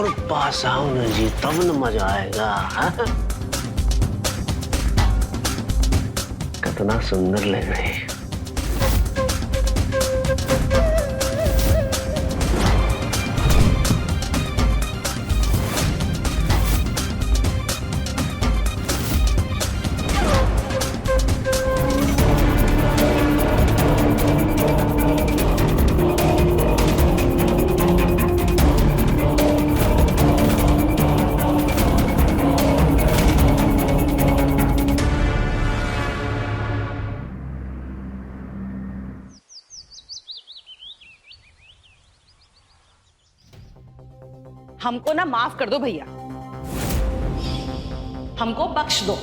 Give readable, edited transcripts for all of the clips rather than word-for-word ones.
और पास आओ ना जी, तब न मजा आएगा। हाँ? कितना सुंदर लग रही है। हमको ना माफ कर दो भैया, हमको बख्श दो।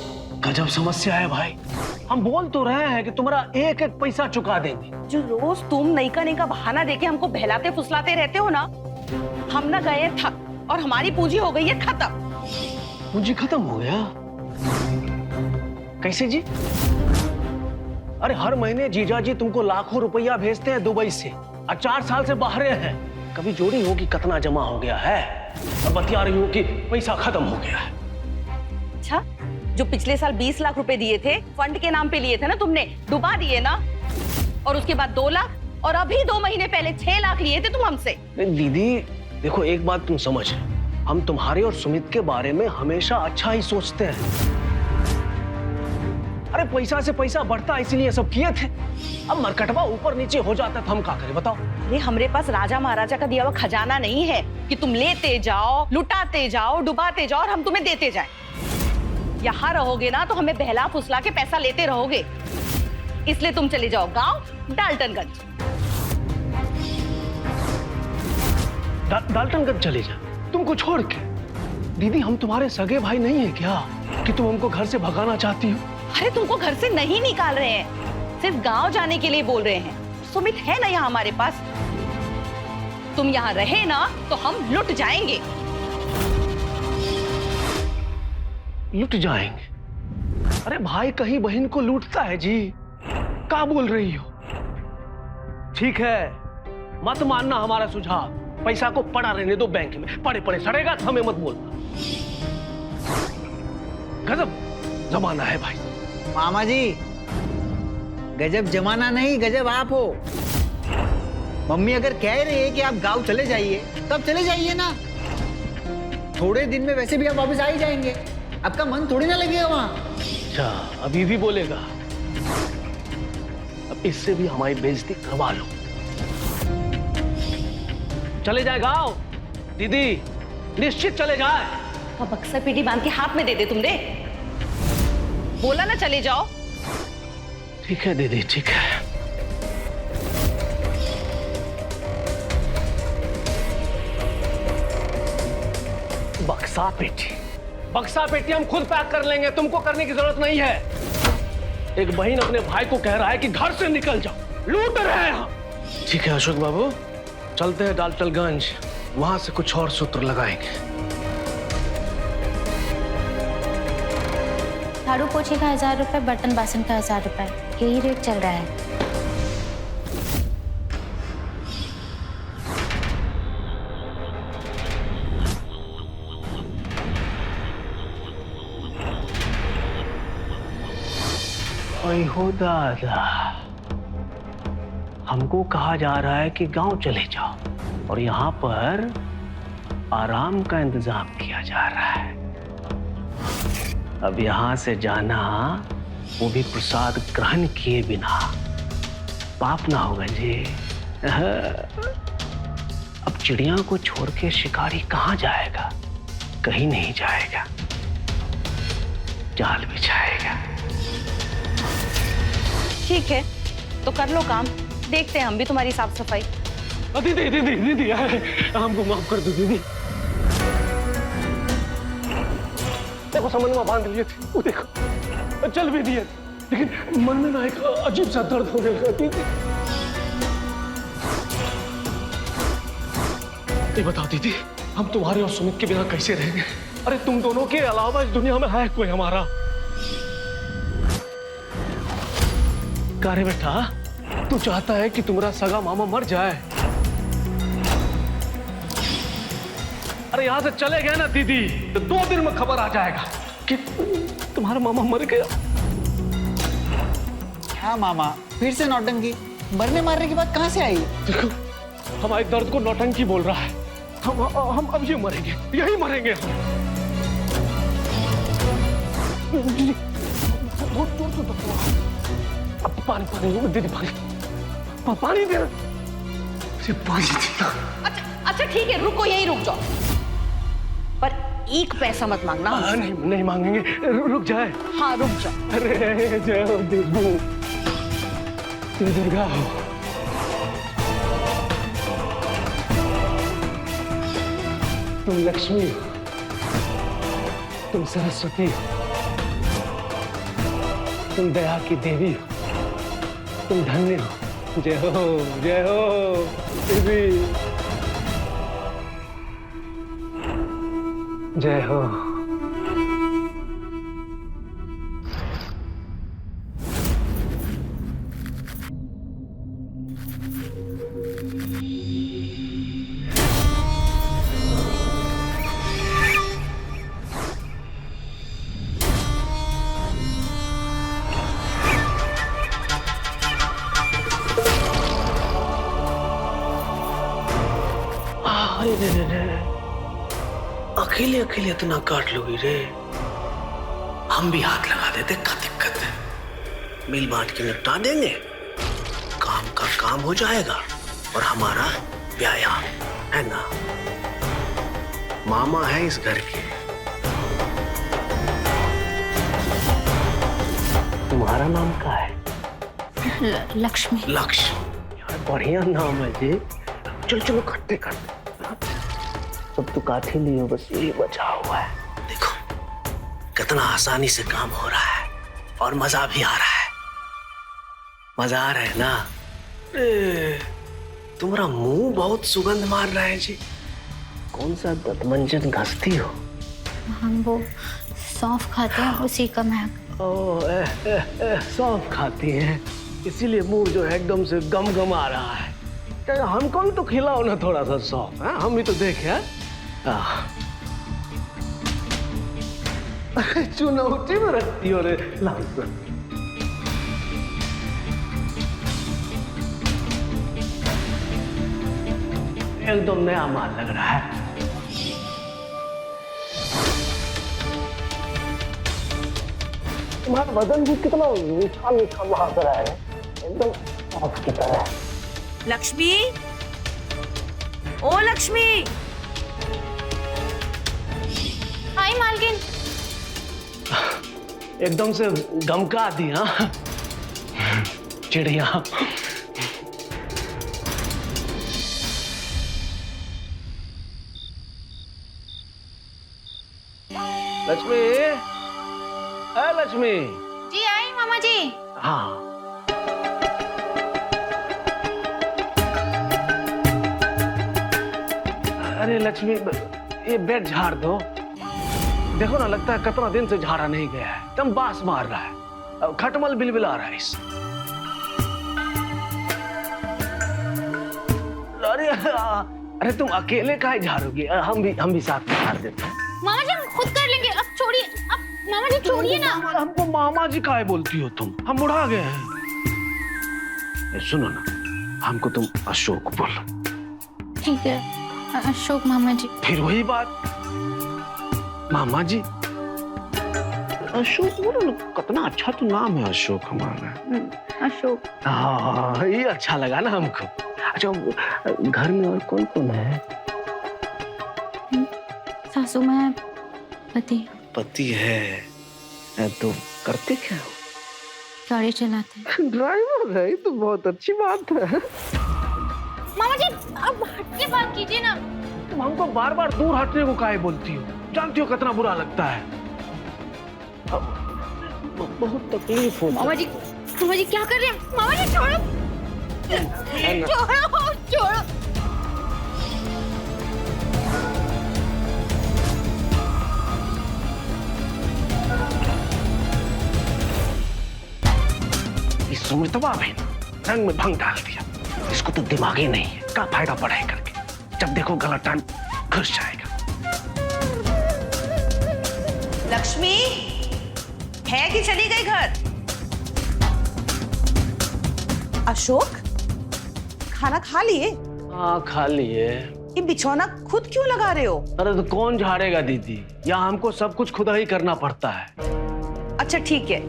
गजब समस्या है भाई। हम बोल तो रहे हैं कि तुम्हारा एक एक पैसा चुका देंगे। जो रोज तुम नई का बहाना देके हमको बहलाते फुसलाते रहते हो ना, हम ना गए थक और हमारी पूंजी हो गई है खत्म। पूंजी खत्म हो गया? कैसे जी? अरे हर महीने जीजा जी तुमको लाखों रुपया भेजते हैं दुबई से और 4 साल से बाहर हैं। कभी जोड़ी हो कि कितना जमा हो गया है, अब बतिया रही हो कि पैसा खत्म हो गया है। अच्छा, जो पिछले साल 20 लाख रुपए दिए थे, फंड के नाम पे लिए थे ना तुमने, डुबा दिए ना। और उसके बाद 2 लाख और अभी 2 महीने पहले 6 लाख लिए थे तुम हमसे। दीदी देखो, एक बात तुम समझ, हम तुम्हारे और सुमित के बारे में हमेशा अच्छा ही सोचते हैं। अरे पैसा से पैसा बढ़ता इसलिए सब किए थे। अब मरकटवा ऊपर नीचे हो जाता तो हम क्या करें बताओ? अरे हमरे पास राजा महाराजा का दिया हुआ खजाना नहीं है कि तुम लेते जाओ, लुटाते जाओ, डुबाते जाओ और हम तुम्हें देते जाएं। यहाँ रहोगे ना तो हमें बहला फुसला के पैसा लेते रहोगे। इसलिए तुम चले जाओ गांव डाल्टनगंज। डाल्टनगंज चले जा तुमको छोड़ के? दीदी हम तुम्हारे सगे भाई नहीं है क्या कि तुम हमको घर से भगाना चाहती हो? अरे तुमको घर से नहीं निकाल रहे हैं, सिर्फ गांव जाने के लिए बोल रहे हैं। सुमित है ना यहाँ हमारे पास, तुम यहाँ रहे ना तो हम लुट जाएंगे। लुट जाएंगे? अरे भाई कहीं बहन को लूटता है जी? क्या बोल रही हो? ठीक है, मत मानना हमारा सुझाव, पैसा को पड़ा रहने दो बैंक में, पड़े पड़े सड़ेगा तो हमें मत बोलना। गजब जमाना है भाई। मामा जी, गजब जमाना नहीं, गजब आप हो। मम्मी अगर कह रही है कि आप गांव चले जाइए, तब चले जाइए ना। थोड़े दिन में वैसे भी आप वापस आ ही जाएंगे, आपका मन थोड़ी ना लगेगा वहां। अच्छा, अभी भी बोलेगा? अब इससे भी हमारी बेइज्जती करवा लो। चले जाए गांव दीदी, निश्चित चले जाए। अब बक्सर पीटी बांध के हाथ में दे दे तुम दे, बोला ना चले जाओ। ठीक है दीदी, ठीक है। बक्सा पेटी हम खुद पैक कर लेंगे, तुमको करने की जरूरत नहीं है। एक बहन अपने भाई को कह रहा है कि घर से निकल जाओ, लूट रहे हैं हम। ठीक है अशोक बाबू, चलते हैं डाल्टनगंज, वहां से कुछ और सूत्र लगाएंगे। झाड़ू पोछे का 1000 रुपए, बर्तन बासन का 1000 रुपए, यही रेट चल रहा है। ओए हो दादा, हमको कहा जा रहा है कि गांव चले जाओ और यहाँ पर आराम का इंतजाम किया जा रहा है। अब यहाँ से जाना, वो भी प्रसाद ग्रहण किए बिना, पाप ना होगा जी। अब चिड़िया को छोड़ के शिकारी कहाँ जाएगा? कहीं नहीं जाएगा, जाल बिछाएगा। ठीक है तो कर लो काम, देखते हैं हम भी तुम्हारी साफ सफाई। दीदी दीदी दीदी हमको माफ कर दो दीदी। देखो समझ में बांध लिए थे, वो देखो चल भी दिए, लेकिन मन में ना एक अजीब सा दर्द हो गया। दीदी ये बताओ दीदी, हम तुम्हारे और सुमित के बिना कैसे रहेंगे? अरे तुम दोनों के अलावा इस दुनिया में है कोई हमारा? का रे बेटा, तू चाहता है कि तुम्हारा सगा मामा मर जाए? अरे यहाँ से चले गए ना दीदी तो 2 दिन में खबर आ जाएगा कि तुम्हारा मामा मर गया। हाँ मामा, फिर से नौटंकी। मरने मारने की बात कहाँ से आई? देखो हमारे दर्द को नौटंकी बोल रहा है। हम अब ये मरेंगे, यही मरेंगे हम। बहुत जोर से दर्द हो रहा है। अब पानी दीदी, पानी दे। पानी देना। अच्छा ठीक है, रुको, यही रुक जाओ, पर 1 पैसा मत मांगना। नहीं मांगेंगे, रुक जाए। हाँ रुक जाओ। अरे जाओ देवू, तुम दुर्गा हो। तुम लक्ष्मी हो, तुम सरस्वती हो, तुम दया की देवी हो, तुम धन्य हो। जय हो देवी, जय हो। अकेले अकेले इतना काट लोगी रे। हम भी हाथ लगा देते, क्या दिक्कत है? मिल बांट के निपटा देंगे, काम का काम हो जाएगा और हमारा व्यायाम है ना। मामा है इस घर के। तुम्हारा नाम क्या है? लक्ष्मी। लक्ष्मी, यार बढ़िया नाम है जी। चलो खट्टे करते। सब तो काठी लियो, बस यही बचा हुआ है। देखो कितना आसानी से काम हो रहा है और मजा भी आ रहा है। मजा आ रहा है ना? तुम्हारा मुंह बहुत सुगंध मार रहा है जी। कौन सा दंतमंजन घसती हो? हम वो सौंफ खाते हैं, उसी का महक। सौंफ खाती हैं, इसीलिए मुंह जो है एकदम से गम आ रहा है। हमको भी तो खिलाओ ना थोड़ा सा सौंफ, हम भी तो देखे। चुनौती में रखती हो रे। एकदम नया माल लग रहा है। तुम्हारा बदन भी कितना मीठा मीठा महक रहा है, एकदम सौंफ की तरह। लक्ष्मी, ओ लक्ष्मी। हाय मालकिन। एकदम से गमका दी। हाँ चिड़िया। लक्ष्मी, लक्ष्मी। जी आई मामा जी। हाँ अरे लक्ष्मी, ये बेड झाड़ दो। देखो ना, लगता है कितना दिन से झाड़ा नहीं गया है, एकदम बास मार रहा है, खटमल बिलबिला रहा है इस। अरे तुम अकेले काहे झाड़ोगी? हम भी साथ में झाड़ देते हैं। मामा जी हम खुद कर लेंगे, अब छोड़िए। अब मामा जी छोड़िए ना। हमको मामा जी काहे बोलती हो तुम? हम बुढ़ा गए हैं। सुनो ना, हमको तुम अशोक बोलो। ठीक है अशोक मामा जी। फिर वही बात, मामा जी। अशोक बोलो ना, कितना अच्छा तो नाम है अशोक हमारा। अशोक। हाँ ये अच्छा लगा ना हमको। अच्छा घर में और कौन कौन है? सासू माँ, पति है। तो करते क्या हो? गाड़ी चलाते हैं। ड्राइवर है, तो बहुत अच्छी बात है। मामा जी अब हट के बात कीजिए ना। तुम हमको बार बार दूर हटने को काहे बोलती हो? जानती हो कितना बुरा लगता है। बहुत तकलीफ हो। मामा जी क्या कर रहे हैं? मामा जी छोड़ो। छोड़ो। इस सुमितवा भी रंग में भंग डाल दिया। इसको तो दिमाग ही नहीं है, क्या फायदा पढ़ाई करके? जब देखो गलत टाइम घुस जाएगा। लक्ष्मी है कि चली गई घर? अशोक, खाना खा लिए? हाँ खा लिए। ये बिछौना खुद क्यों लगा रहे हो? अरे तो कौन झाड़ेगा दीदी, यहाँ हमको सब कुछ खुद ही करना पड़ता है। अच्छा ठीक है,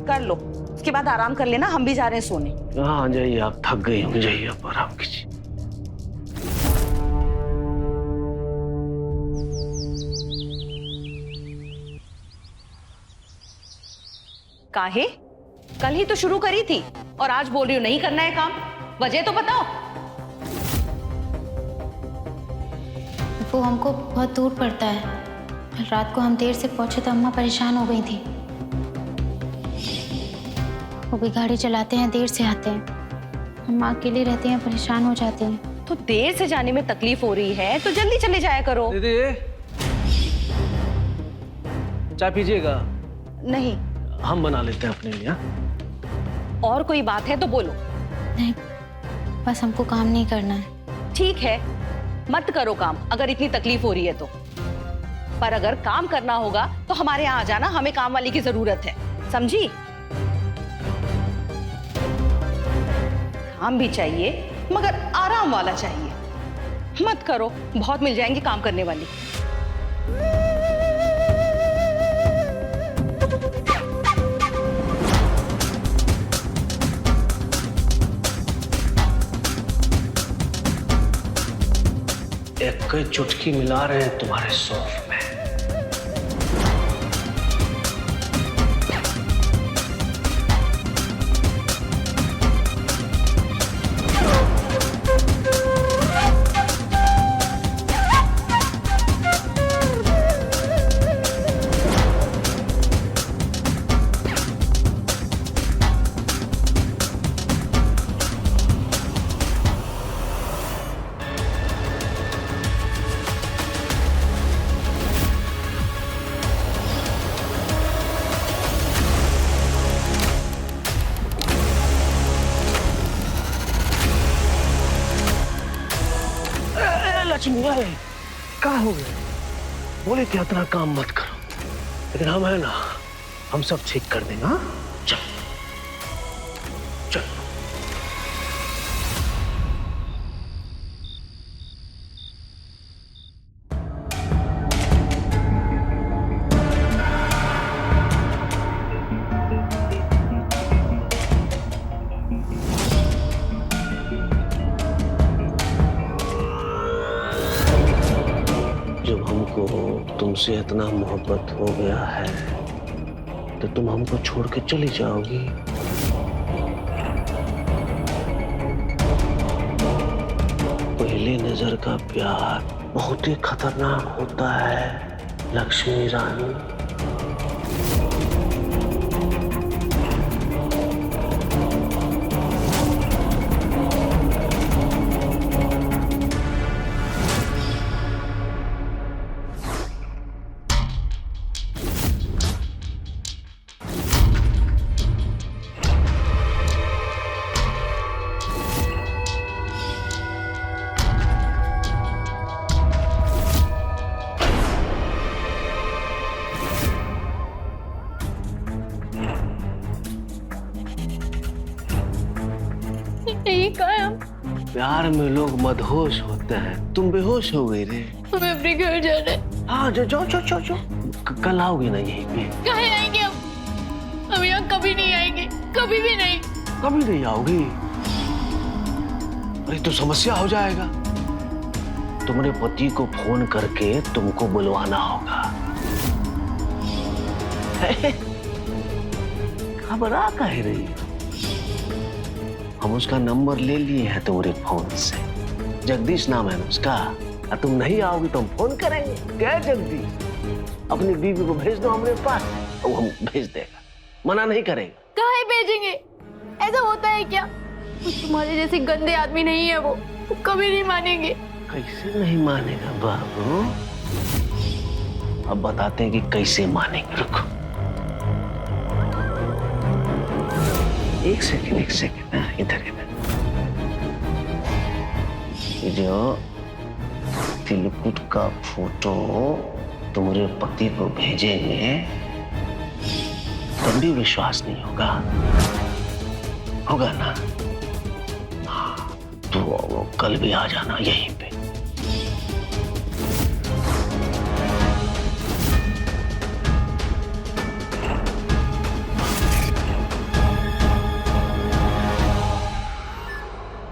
कर लो, उसके बाद आराम कर लेना, हम भी जा रहे हैं सोने। हाँ जाइए, आप थक गई हो, जाइए आप आराम कीजिए। काहे? कल ही तो शुरू करी थी और आज बोल रही हो नहीं करना है काम। वजह तो बताओ। वो हमको बहुत दूर पड़ता है। कल रात को हम देर से पहुंचे तो अम्मा परेशान हो गई थी। वो भी गाड़ी चलाते हैं, देर से आते हैं। अम्मा अकेले रहते हैं, परेशान हो जाते हैं। तो देर से जाने में तकलीफ हो रही है तो जल्दी चले जाया करो। दीदी चाय पीजिएगा? नहीं। हम बना लेते हैं अपने लिए। और कोई बात है तो बोलो। नहीं, बस हमको काम नहीं करना है। ठीक है, मत करो काम अगर इतनी तकलीफ हो रही है तो। पर अगर काम करना होगा तो हमारे यहाँ आ जाना, हमें काम वाली की जरूरत है, समझी? काम भी चाहिए मगर आराम वाला चाहिए। मत करो, बहुत मिल जाएंगी काम करने वाली। एक कोई चुटकी मिला रहे हैं तुम्हारे सौंफ में। लक्ष्मी क्या हो गया? बोले कि इतना काम मत करो, लेकिन हम है ना, हम सब ठीक कर देंगे। हाँ चल चल। जब हमको तुमसे इतना मोहब्बत हो गया है तो तुम हमको छोड़ के चली जाओगी? पहली नजर का प्यार बहुत ही खतरनाक होता है लक्ष्मी रानी। प्यार में लोग मदहोश होते हैं, तुम बेहोश हो गई रे। हमें अपने घर जाना है। हाँ जाओ। कल आओगे ना यहीं पे? कहाँ आएंगे हम यहाँ कभी नहीं आएंगे, कभी भी नहीं। कभी नहीं आओगी? अरे तो समस्या हो जाएगा। तुम्हारे पति को फोन करके तुमको बुलवाना होगा। घबरा काहे रही हो? हम उसका नंबर ले लिए हैं तुम्हारे फोन से, जगदीश नाम है उसका। और तुम नहीं आओगी तो हम फोन करेंगे। क्या जगदीश, अपनी बीवी को भेज दो हमारे पास, वो हम भेज देगा, मना नहीं करेगा। कहाँ भेजेंगे? ऐसा होता है क्या? तुम्हारे जैसे गंदे आदमी नहीं है वो कभी नहीं मानेंगे। कैसे नहीं मानेगा बाबू? अब बताते हैं कि कैसे मानेंगे। रुको एक सेकंड, इधर ये जो तिलकुट का फोटो तुम्हारे पति को भेजेंगे तब भी विश्वास नहीं होगा, होगा ना? हाँ, तो कल भी आ जाना यहीं पे।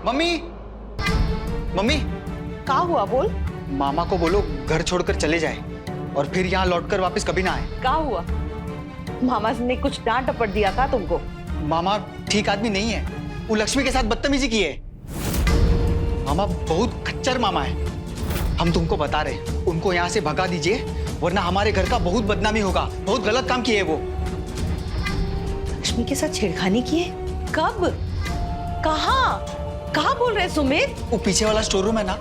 मम्मी, मम्मी, क्या हुआ बोल? मामा को बोलो घर छोड़कर चले जाए और फिर यहाँ लौटकर वापस कभी ना आए। क्या हुआ? मामा ने कुछ डांट टपट दिया था तुमको? मामा ठीक आदमी नहीं है, वो लक्ष्मी के साथ बदतमीजी की है। मामा बहुत खच्चर मामा है। हम तुमको बता रहे, उनको यहाँ से भगा दीजिए वरना हमारे घर का बहुत बदनामी होगा। बहुत गलत काम किए वो। लक्ष्मी के साथ छेड़खानी की है? कब? कहाँ? कहाँ बोल रहे सुमित? वो पीछे वाला स्टोर रूम है ना,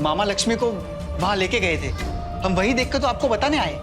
मामा लक्ष्मी को वहां लेके गए थे। हम वही देखकर तो आपको बताने आए।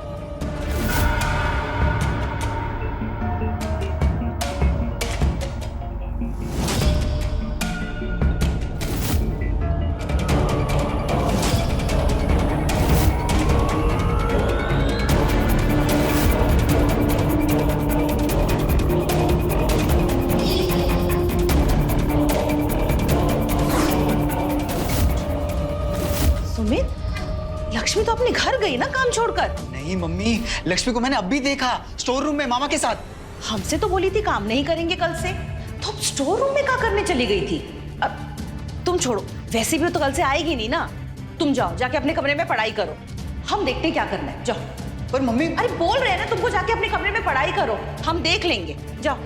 लक्ष्मी तो अपने घर गई ना काम छोड़कर। नहीं मम्मी, लक्ष्मी को मैंने अभी देखा स्टोर रूम में मामा के साथ। हमसे तो बोली थी काम नहीं करेंगे कल से, तो स्टोर रूम में क्या करने चली गई थी? अब तुम छोड़ो, वैसे भी तो कल से आएगी नहीं ना। तुम जाओ, जाके अपने कमरे में पढ़ाई करो, हम देखते हैं क्या करना है। जाओ। पर मम्मी, अरे बोल रहे हैं ना तुमको, जाके अपने कमरे में पढ़ाई करो, हम देख लेंगे। जाओ।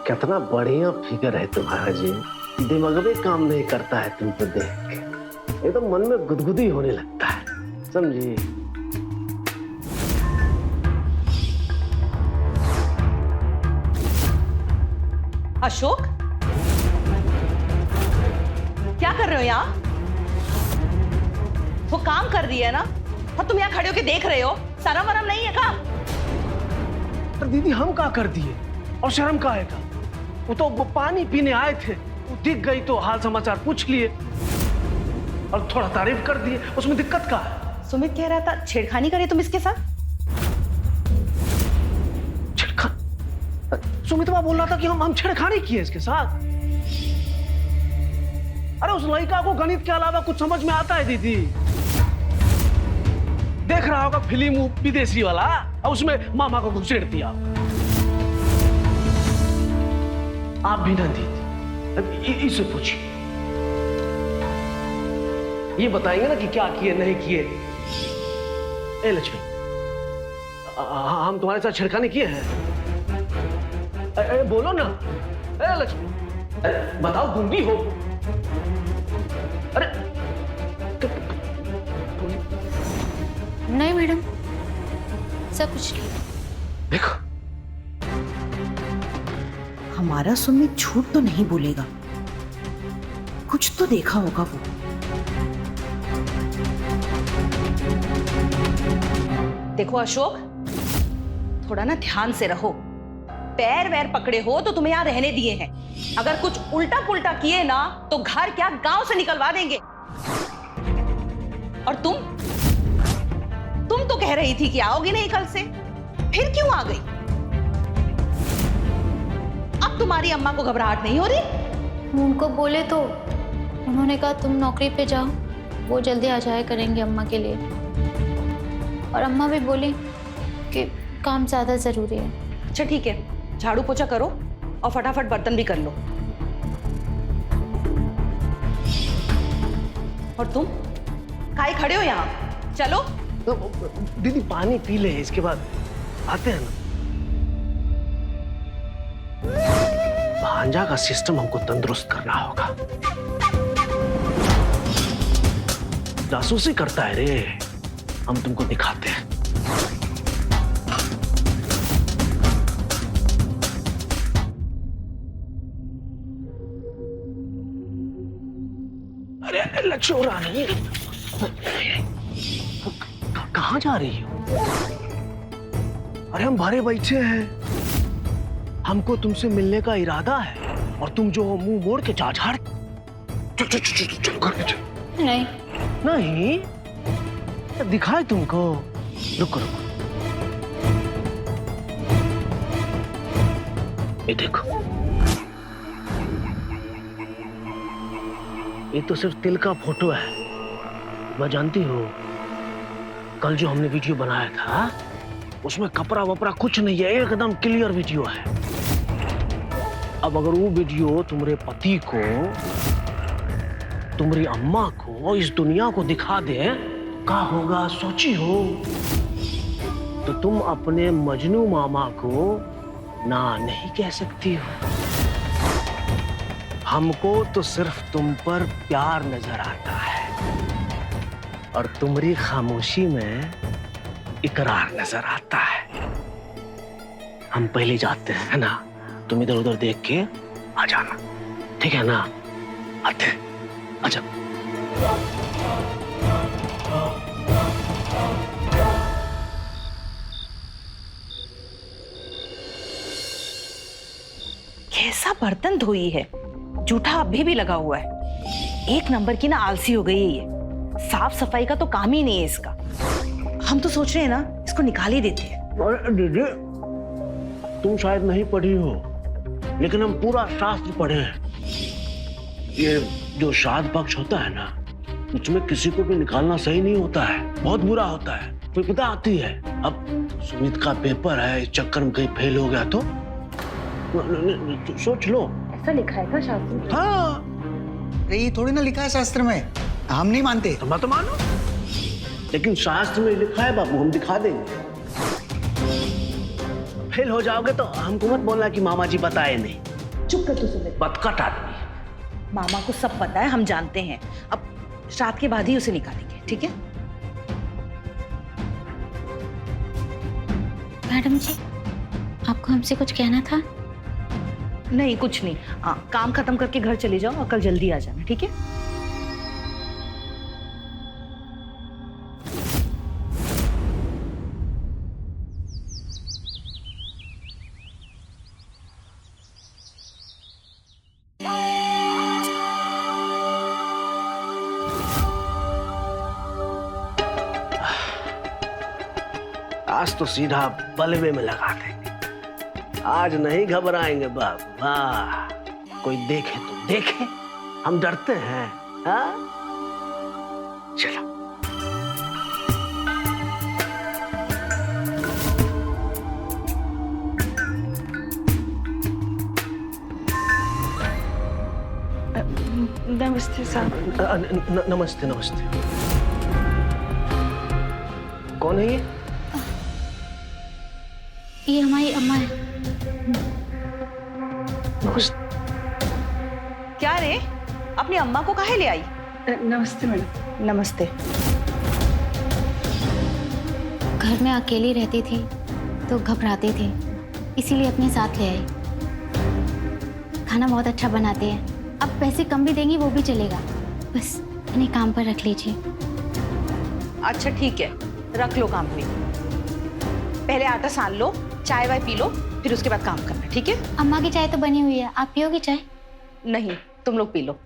कितना बढ़िया फिगर है तुम्हारा जी, दिमाग में काम नहीं करता है तुमको देख के, एकदम मन में गुदगुदी होने लगता है, समझी? अशोक, क्या कर रहे हो यहाँ? वो काम कर रही है ना, और तुम यहाँ खड़े होके देख रहे हो? शर्म वरम नहीं है का? पर दीदी हम क्या कर दिए और शर्म का है का? वो तो पानी पीने आए थे, वो दिख गई तो हाल समाचार पूछ लिए और थोड़ा तारीफ कर दिए, उसमें दिक्कत का है? सुमित कह रहा था छेड़खानी करे तुम इसके साथ। सुमितवा बोल रहा था कि हम छेड़खानी किए इसके साथ। अरे उस लड़का को गणित के अलावा कुछ समझ में आता है दीदी? देख रहा होगा फिल्म विदेशी वाला, और उसमें मामा को घुसेड़ दिया। आप भी ना दीदी, इसे पूछिए, ये बताएंगे ना कि क्या किए नहीं किए। ए लक्ष्मी, हम तुम्हारे साथ छेड़खानी किए हैं? बोलो ना। ए लक्ष्मी, अरे बताओ, गूंगी हो? अरे नहीं मैडम, सब कुछ नहीं। देखो, हमारा सुमित झूठ तो नहीं बोलेगा, कुछ तो देखा होगा वो। देखो अशोक, थोड़ा ना ध्यान से रहो। पैर वैर पकड़े हो तो तुम्हें यहाँ रहने दिए हैं, अगर कुछ उल्टा पुल्टा किए ना तो घर क्या गांव से निकलवा देंगे। और तुम तो कह रही थी कि आओगी नहीं कल से, फिर क्यों आ गई? अब तुम्हारी अम्मा को घबराहट नहीं हो रही? उनको बोले तो उन्होंने कहा तुम नौकरी पे जाओ, वो जल्दी आ जाया करेंगे अम्मा के लिए। और अम्मा भी बोली कि काम ज़्यादा ज़रूरी है। अच्छा ठीक है, झाड़ू पोछा करो और फटाफट बर्तन भी कर लो। और तुम काहे खड़े हो यहाँ? चलो। तो दीदी पानी पी ले, इसके बाद आते हैं ना। भांजा का सिस्टम हमको तंदुरुस्त करना होगा। जासूसी करता है रे, हम तुमको दिखाते हैं। अरे लक्ष्मी रानी, कहाँ जा रही हो? अरे हम भरे बैठे हैं, हमको तुमसे मिलने का इरादा है और तुम जो मुंह मोड़ के जा झाड़। चल चल चल चल चल घर पे चल। नहीं, नहीं दिखाए तुमको। रुको रुको, ये देखो, ये तो सिर्फ तिल का फोटो है। मैं जानती हूँ कल जो हमने वीडियो बनाया था उसमें कपड़ा वपड़ा कुछ नहीं है, एकदम क्लियर वीडियो है। अब अगर वो वीडियो तुम्हारे पति को, तुम्हारी अम्मा को, इस दुनिया को दिखा दे, क्या होगा सोची हो? तो तुम अपने मजनू मामा को ना नहीं कह सकती हो। हमको तो सिर्फ तुम पर प्यार नजर आता है और तुम्हारी खामोशी में इकरार नजर आता है। हम पहले जाते हैं, है ना? तुम इधर उधर देख के आ जाना, ठीक है ना? आते, अच्छा। कैसा बर्तन धोई है, जूठा अभी भी लगा हुआ है। एक नंबर की ना आलसी हो गई है ये, साफ सफाई का तो काम ही नहीं है इसका। हम तो सोच रहे हैं ना इसको निकाल ही देते हैं। अरे दीदी, तुम शायद नहीं पढ़ी हो, लेकिन हम पूरा शास्त्र पढ़े हैं। ये जो श्राद्ध पक्ष होता है ना, उसमें किसी को भी निकालना सही नहीं होता है, बहुत बुरा होता है, विपदा आती है। अब सुमित का पेपर है, इस चक्कर में कहीं फेल हो गया तो सोच लो। ऐसा लिखा है क्या शास्त्र में? हाँ, अरे ये थोड़ी ना लिखा है शास्त्र में, हम नहीं मानते। तो मैं तो मानो, लेकिन शास्त्र में लिखा है बाबू, हम दिखा देंगे। फेल हो जाओगे तो हमको मत बोलना कि मामा जी बताए नहीं। चुप कर तू सुमित, बतकट आदमी। मामा को सब पता है, हम जानते हैं। अब श्राद्ध के बाद ही उसे निकालेंगे, ठीक है? मैडम जी, आपको हमसे कुछ कहना था? नहीं, कुछ नहीं। काम खत्म करके घर चले जाओ और कल जल्दी आ जाना, ठीक है? आज तो सीधा बलवे में लगा देंगे। आज नहीं घबराएंगे बाबू। वाह, कोई देखे तो देखे, हम डरते हैं? हाँ, चलो। नमस्ते साहब। नमस्ते नमस्ते। कौन है ये? ये हमारी अम्मा है। नमस्ते। क्या रे, अपनी अम्मा को काहे ले आई? नमस्ते मैडम। नमस्ते। घर में अकेली रहती थी तो घबराते थे, इसीलिए अपने साथ ले आई। खाना बहुत अच्छा बनाते हैं, अब पैसे कम भी देंगी वो भी चलेगा, बस इन्हें काम पर रख लीजिए। अच्छा ठीक है, रख लो काम पे। पहले आटा सान लो, चाय वाय पी लो, फिर उसके बाद काम करना, ठीक है? अम्मा की चाय तो बनी हुई है, आप पियोगी चाय? नहीं, तुम लोग पी लो।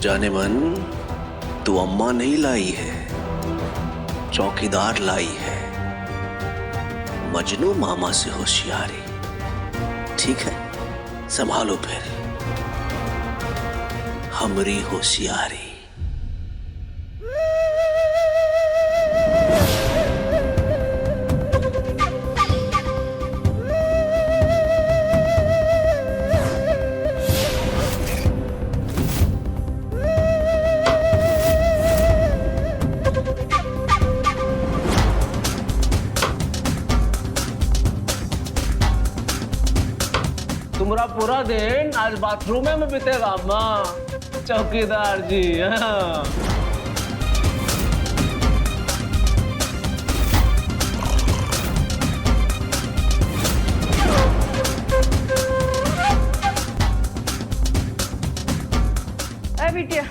जाने मन, तू अम्मा नहीं लाई है, चौकीदार लाई है। मजनू मामा से होशियारी, ठीक है? संभालो फिर हमरी होशियारी। तुम्हारा पूरा दिन आज बाथरूम में बीतेगा अम्मा। चौकीदार जी। हाँ। बिटिया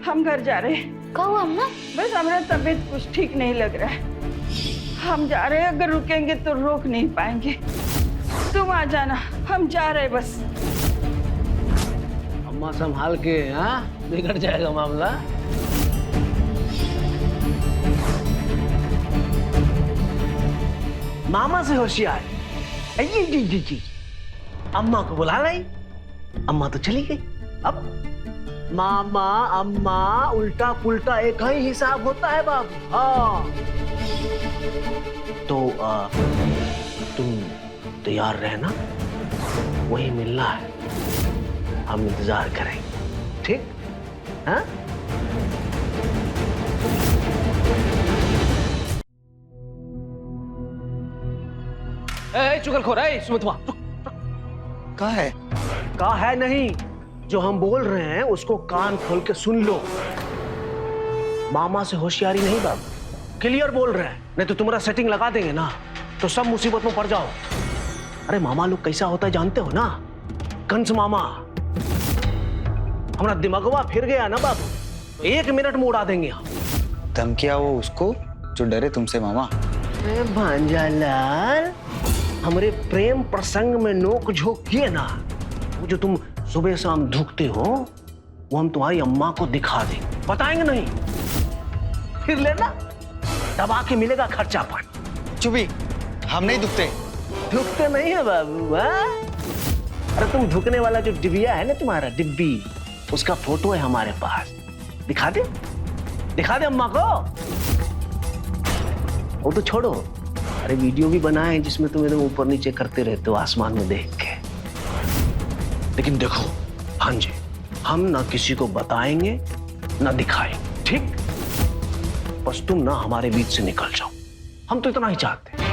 हम घर जा रहे हैं। कहो अम्मा। बस हमारा तबीयत कुछ ठीक नहीं लग रहा है। हम जा रहे हैं, अगर रुकेंगे तो रोक नहीं पाएंगे। तुम आ जाना, हम जा रहे हैं बस। अम्मा संभाल के, हाँ बिगड़ जाएगा मामला। मामा से होशियार। जी अम्मा को बुला लाई, अम्मा तो चली गई। अब मामा अम्मा उल्टा पुल्टा एक ही हिसाब होता है बाबू। हाँ तो तुम तैयार रहना, वही मिलना है, हम इंतजार करेंगे। ठीक? हाँ? चुगलखोर है सुमित्वा। कहाँ है? कहा है नहीं, जो हम बोल रहे हैं उसको कान खोल के सुन लो। मामा से होशियारी नहीं बाबू, क्लियर बोल रहे हैं, नहीं तो तुम्हारा सेटिंग लगा देंगे ना तो सब मुसीबत में पड़ जाओ। अरे मामा लोग कैसा होता है जानते हो ना, कंस मामा। हमारा दिमागवा फिर गया ना बाबू, तो 1 मिनट में उड़ा देंगे हम। धमकिया वो उसको जो डरे तुमसे मामा। अरे भांजालाल, हमारे प्रेम प्रसंग में नोक झोंक किए ना, वो जो तुम सुबह शाम धुकते हो वो हम तुम्हारी अम्मा को दिखा देंगे। बताएंगे नहीं, फिर लेना, दबा के मिलेगा खर्चा पानी। चुपी, हम नहीं दुखते। धुकते नहीं है बाबू। हाँ? अरे तुम धुकने वाला जो डिबिया है ना तुम्हारा, डिब्बी, उसका फोटो है हमारे पास। दिखा दे, दिखा दे अम्मा को। वो तो छोड़ो, अरे वीडियो भी बनाए जिसमें तुम एकदम ऊपर नीचे करते रहते हो आसमान में देख के। लेकिन देखो भांजे, हम ना किसी को बताएंगे ना दिखाएंगे, ठीक? बस तुम ना हमारे बीच से निकल जाओ, हम तो इतना ही चाहते हैं।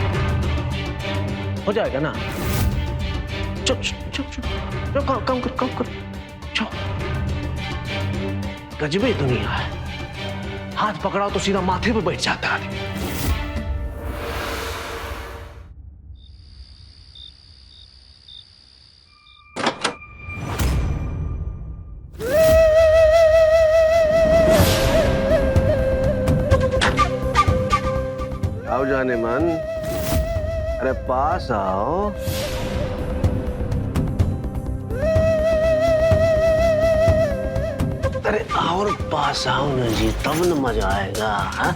हो जाएगा ना? चुप चुप चुप चुप, काम कर काम कर। चलो, गजबे दुनिया है, हाथ पकड़ाओ तो सीधा माथे पे बैठ जाता है। आओ जाने मन, अरे पास आओ। अरे और पास आओ ना जी, तब न मजा आएगा। हाँ?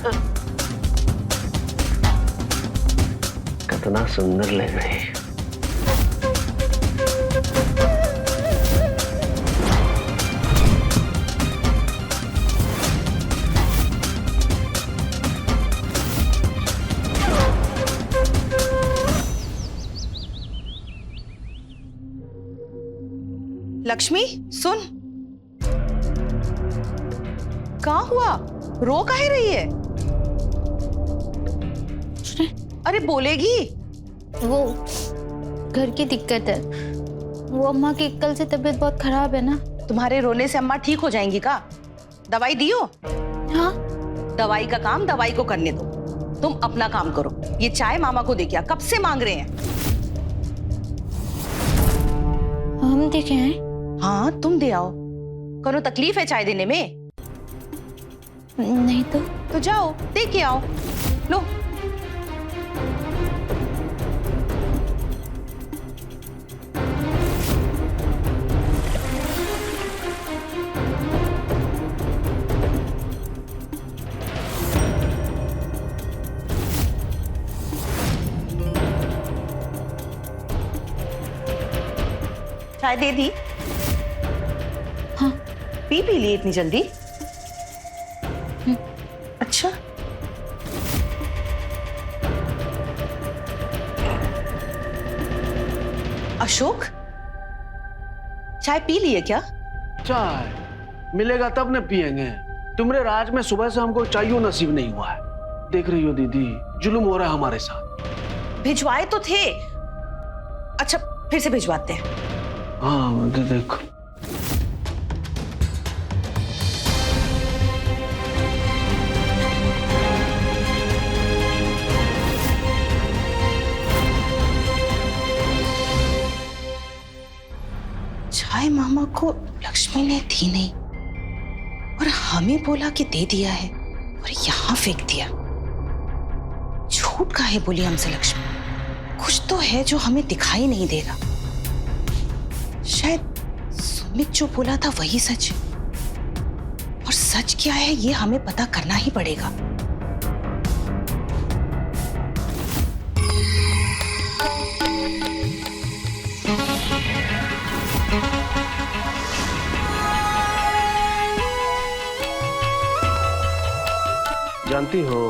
कितना सुंदर लग रही है। लक्ष्मी सुन, कहाँ हुआ? रो काहे रही है? अरे बोलेगी। वो घर की दिक्कत है, वो अम्मा की कल से तबीयत बहुत खराब है ना। तुम्हारे रोने से अम्मा ठीक हो जाएंगी का? दवाई दियो? हाँ दवाई का काम दवाई को करने दो, तुम अपना काम करो। ये चाय मामा को दे क्या, कब से मांग रहे हैं। हम देखे हैं। हाँ तुम दे आओ, करो तकलीफ है चाय देने में? नहीं तो जाओ दे के आओ। लो चाय दे दी? हाँ। पी लिए इतनी जल्दी? अच्छा अशोक, चाय पी लिए क्या? चाय मिलेगा तब न पिएंगे। तुम्हारे राज में सुबह से हमको चाहिए नसीब नहीं हुआ है। देख रही हो दीदी, जुल्म हो रहा है हमारे साथ। भिजवाए तो थे। अच्छा फिर से भिजवाते हैं। हाँ देखो। चाय मामा को लक्ष्मी ने दी नहीं और हमें बोला कि दे दिया है और यहाँ फेंक दिया। झूठ काहे बोली हमसे लक्ष्मी? कुछ तो है जो हमें दिखाई नहीं दे रहा। शायद सुमित जो बोला था वही सच है, और सच क्या है ये हमें पता करना ही पड़ेगा। जानती हो,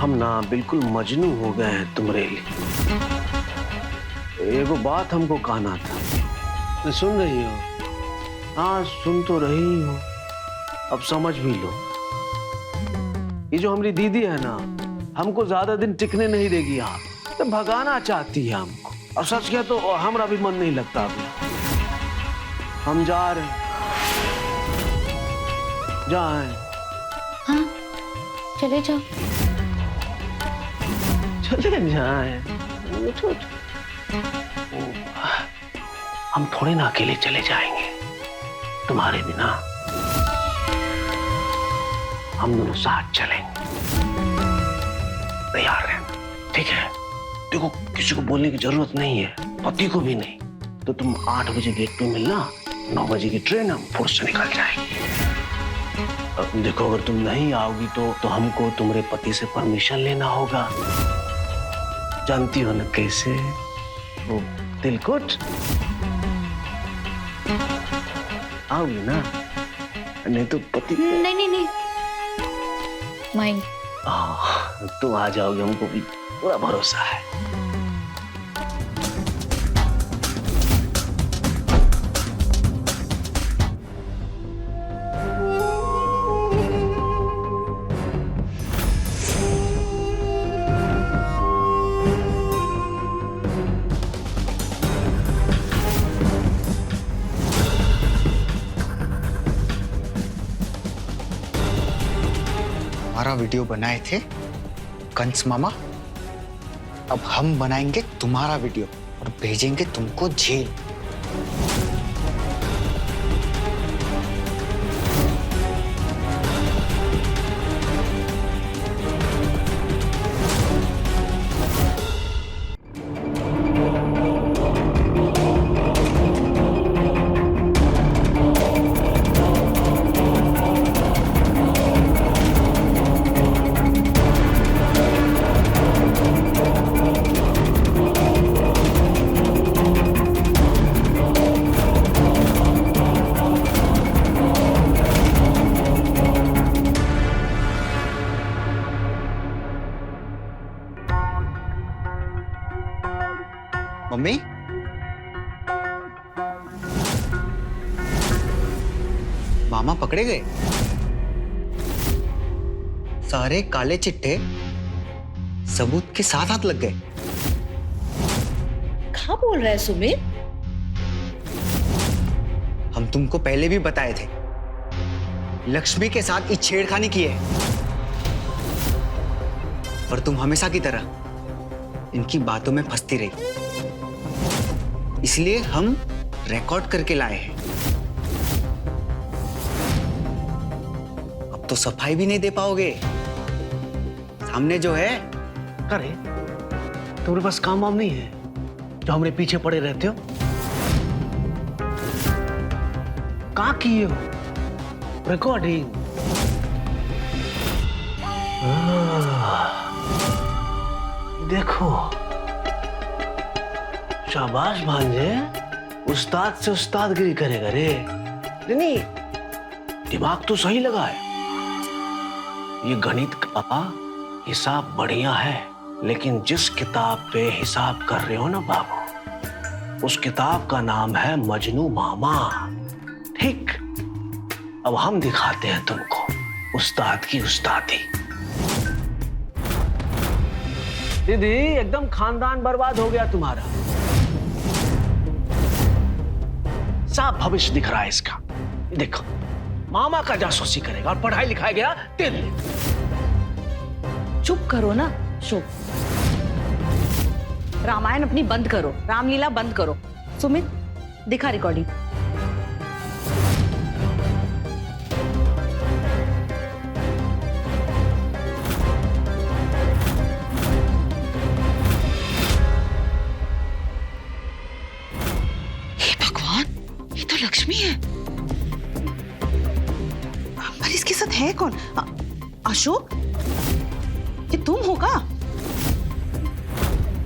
हम ना बिल्कुल मजनू हो गए हैं तुम्हारे लिए। एगो बात हमको कहना था। सुन रही हो? हाँ सुन तो रही हो, अब समझ भी लो। ये जो हमारी दीदी है ना, हमको ज्यादा दिन टिकने नहीं देगी यहाँ, तो भगाना चाहती है हमको। और सच क्या तो हमारा भी मन नहीं लगता अभी। हम जा रहे हैं। जाएं। हाँ चले जाओ। चले जाएं। हम थोड़े ना अकेले चले जाएंगे तुम्हारे बिना। हम दोनों साथ चलेंगे। तैयार रहना, ठीक है? देखो किसी को बोलने की जरूरत नहीं है, पति को भी नहीं। तो तुम 8 बजे गेट पे मिलना, 9 बजे की ट्रेन हम फुर्स से निकल जाएंगे। देखो अगर तुम नहीं आओगी तो हमको तुम्हारे पति से परमिशन लेना होगा। जानती हो ना कैसे वो तिलकुट। आओगी ना? नहीं तो पति। नहीं नहीं नहीं माइंड। तुम आ जाओगे, हमको भी पूरा भरोसा है। हमारा वीडियो बनाए थे कंस मामा, अब हम बनाएंगे तुम्हारा वीडियो और भेजेंगे तुमको जेल। मम्मी, मामा पकड़े गए। सारे काले चिट्टे सबूत के साथ हाथ लग गए। क्या बोल रहा है सुमित? हम तुमको पहले भी बताए थे, लक्ष्मी के साथ इस छेड़खानी की है, पर तुम हमेशा की तरह इनकी बातों में फंसती रही। इसलिए हम रिकॉर्ड करके लाए हैं। अब तो सफाई भी नहीं दे पाओगे। सामने जो है। अरे तुम्हारे पास काम वाम नहीं है जो हमारे पीछे पड़े रहते हो? कहाँ किए हो रिकॉर्डिंग? देखो शाबाश भांजे, उस्ताद से उस्तादगिरी करेगा रे। नहीं दिमाग तो सही लगा है। ये गणित का हिसाब बढ़िया है, लेकिन जिस किताब पे हिसाब कर रहे हो ना बाबू, उस किताब का नाम है मजनू मामा। ठीक, अब हम दिखाते हैं तुमको उस्ताद की उस्तादी। दीदी एकदम खानदान बर्बाद हो गया तुम्हारा। साफ भविष्य दिख रहा है इसका। देखो, मामा का जासूसी करेगा और पढ़ाई लिखाई गया तेरे लिए। चुप करो ना, चुप। रामायण अपनी बंद करो, रामलीला बंद करो। सुमित, दिखा रिकॉर्डिंग। हे भगवान, ये तो लक्ष्मी है। पर इसके साथ है कौन? अशोक, ये तुम हो का?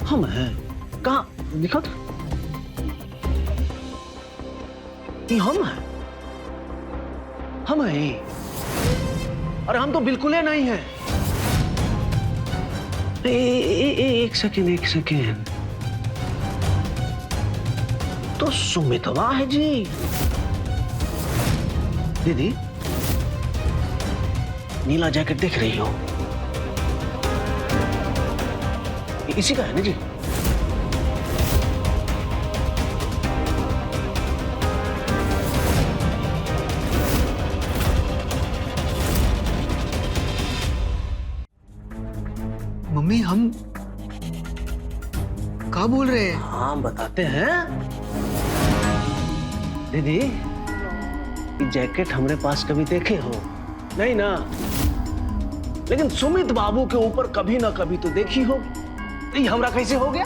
हम हैं। कहाँ दिखा था? ये हम हैं। हम हैं। अरे हम तो बिल्कुल ही नहीं हैं। एक सेकेंड, एक सेकेंड। तो सुमितवा है जी। दीदी, नीला जैकेट देख रही हो? इसी का है ना जी? मम्मी, हम क्या बोल रहे हैं? हाँ, बताते हैं। दीदी, ये जैकेट हमारे पास कभी देखे हो? नहीं ना? लेकिन सुमित बाबू के ऊपर कभी ना कभी तो देखी हो। ये हमरा कैसे हो गया?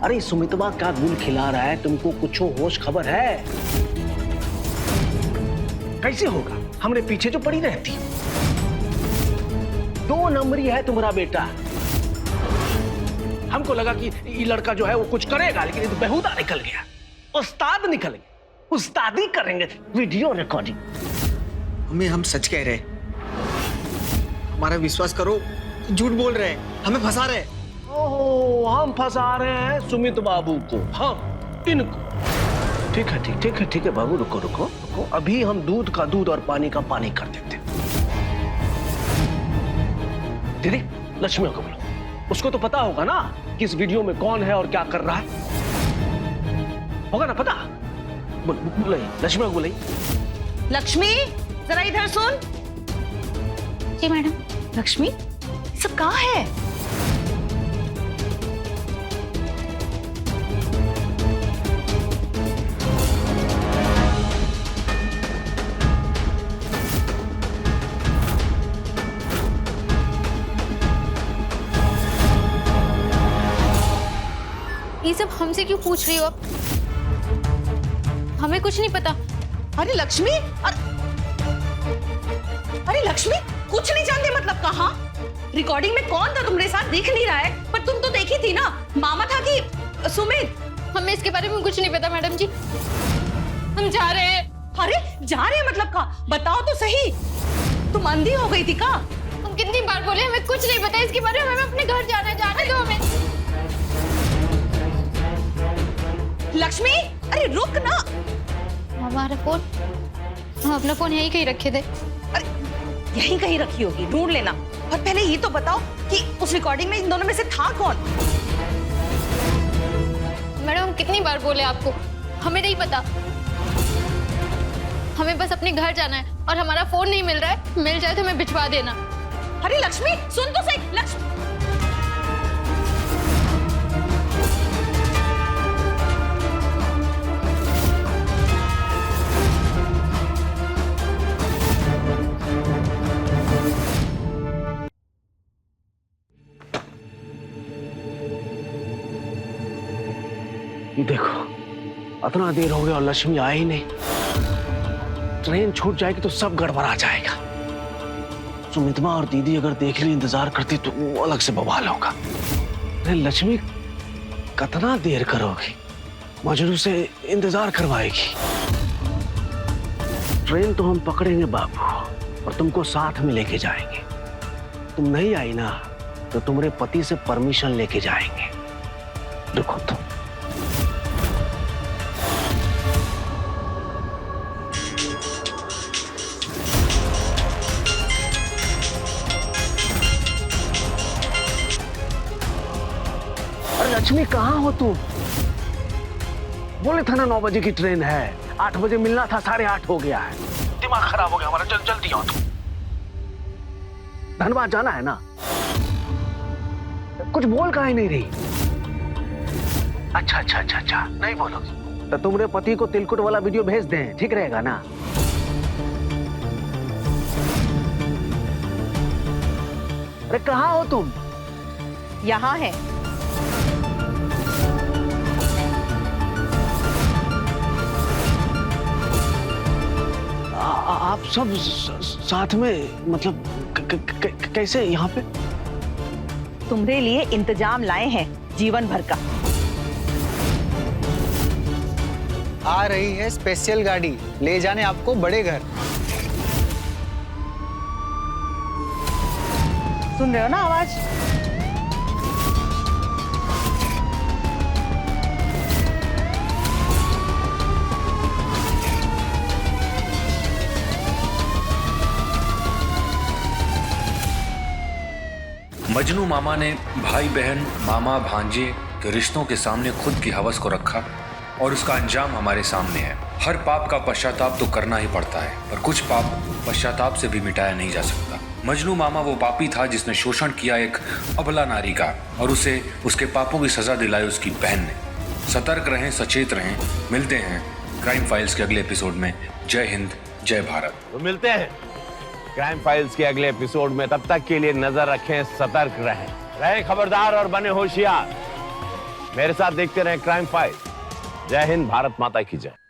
अरे सुमितवा क्या गुल खिला रहा है, तुमको कुछ होश खबर है? कैसे होगा? हमरे पीछे जो पड़ी रहती। 2 नंबरी है तुम्हारा बेटा। हमको लगा कि ये लड़का जो है वो कुछ करेगा, लेकिन ये तो बेहुदा निकल गया। उस्ताद निकल गया। उस्तादी करेंगे, वीडियो रिकॉर्डिंग। मम्मी, हम सच कह रहे हैं। हमारा विश्वास करो, झूठ बोल रहे हैं, हमें फंसा रहे हैं। ओह, हम फंसा रहे हैं सुमित बाबू को, हम इनको। ठीक है, ठीक है बाबू, रुको रुको रुको। अभी हम दूध का दूध और पानी का पानी कर देते हैं। दीदी, लक्ष्मी को बोलो। उसको तो पता होगा ना कि इस वीडियो में कौन है और क्या कर रहा है। होगा ना पता? बोलिए, लक्ष्मी को बोलिए। लक्ष्मी, जरा इधर सुन। जी मैडम। लक्ष्मी, सब कहाँ है? ये सब हमसे क्यों पूछ रही हो आप? हमें कुछ नहीं पता। अरे लक्ष्मी, अरे लक्ष्मी, कुछ नहीं जानते मतलब कहाँ? रिकॉर्डिंग में कौन था तुम्हारे साथ दिख नहीं रहा है, पर तुम तो देखी थी ना। मामा था कि सुमित? हमें इसके बारे में कुछ नहीं पता मैडम जी। हम जा रहे हैं। अरे जा रहे हैं मतलब का? बताओ तो सही। तुम अंधी हो गई थी का? हम कितनी बार बोले हमें कुछ नहीं पता इसके बारे में। हमें अपने घर जाने दो हमें। लक्ष्मी, अरे रुक ना। हमारा फोन, हम अपना फोन यहीं कहीं रखे थे। अरे यहीं कहीं रखी होगी, ढूंढ लेना। और पहले ये तो बताओ कि उस रिकॉर्डिंग में इन दोनों में से था कौन? मैडम, हम कितनी बार बोले आपको, हमें नहीं पता। हमें बस अपने घर जाना है और हमारा फोन नहीं मिल रहा है। मिल जाए तो हमें भिजवा देना। अरे लक्ष्मी, सुन तो सही। लक्ष्मी, देखो, इतना देर हो गया और लक्ष्मी आई ही नहीं। ट्रेन छूट जाएगी तो सब गड़बड़ा जाएगा। सुमित्रा और दीदी अगर देख ली, इंतजार करती तो वो अलग से बवाल होगा। अरे लक्ष्मी, कितना देर करोगी? मजनू से इंतजार करवाएगी। ट्रेन तो हम पकड़ेंगे बाबू, और तुमको साथ में लेके जाएंगे। तुम नहीं आई ना तो तुम्हारे पति से परमिशन लेके जाएंगे। देखो तुम। लक्ष्मी, कहाँ हो तुम? बोले था ना 9 बजे की ट्रेन है, 8 बजे मिलना था, 8:30 हो गया है। दिमाग खराब हो गया हमारा, जल्दी आओ तुम। धनबाद जाना है ना, कुछ बोल काहे नहीं रही? अच्छा, नहीं बोलोगी तो तुम्हारे पति को तिलकुट वाला वीडियो भेज दें, ठीक रहेगा ना? अरे कहाँ हो तुम? यहाँ है। आप सब साथ में, मतलब कैसे यहाँ पे? तुम्हारे लिए इंतजाम लाए हैं जीवन भर का। आ रही है स्पेशल गाड़ी ले जाने आपको बड़े घर। सुन रहे हो ना आवाज? मजनू मामा ने भाई बहन, मामा भांजे के रिश्तों के सामने खुद की हवस को रखा और उसका अंजाम हमारे सामने है। हर पाप का पश्चाताप तो करना ही पड़ता है, पर कुछ पाप पश्चाताप से भी मिटाया नहीं जा सकता। मजनू मामा वो पापी था जिसने शोषण किया एक अबला नारी का और उसे उसके पापों की सजा दिलाई उसकी बहन ने। सतर्क रहें, सचेत रहें। मिलते हैं क्राइम फाइल्स के अगले एपिसोड में। जय हिंद, जय भारत। तो मिलते हैं क्राइम फाइल्स के अगले एपिसोड में। तब तक के लिए नजर रखें, सतर्क रहें खबरदार और बने होशियार। मेरे साथ देखते रहें क्राइम फाइल। जय हिंद, भारत माता की जय।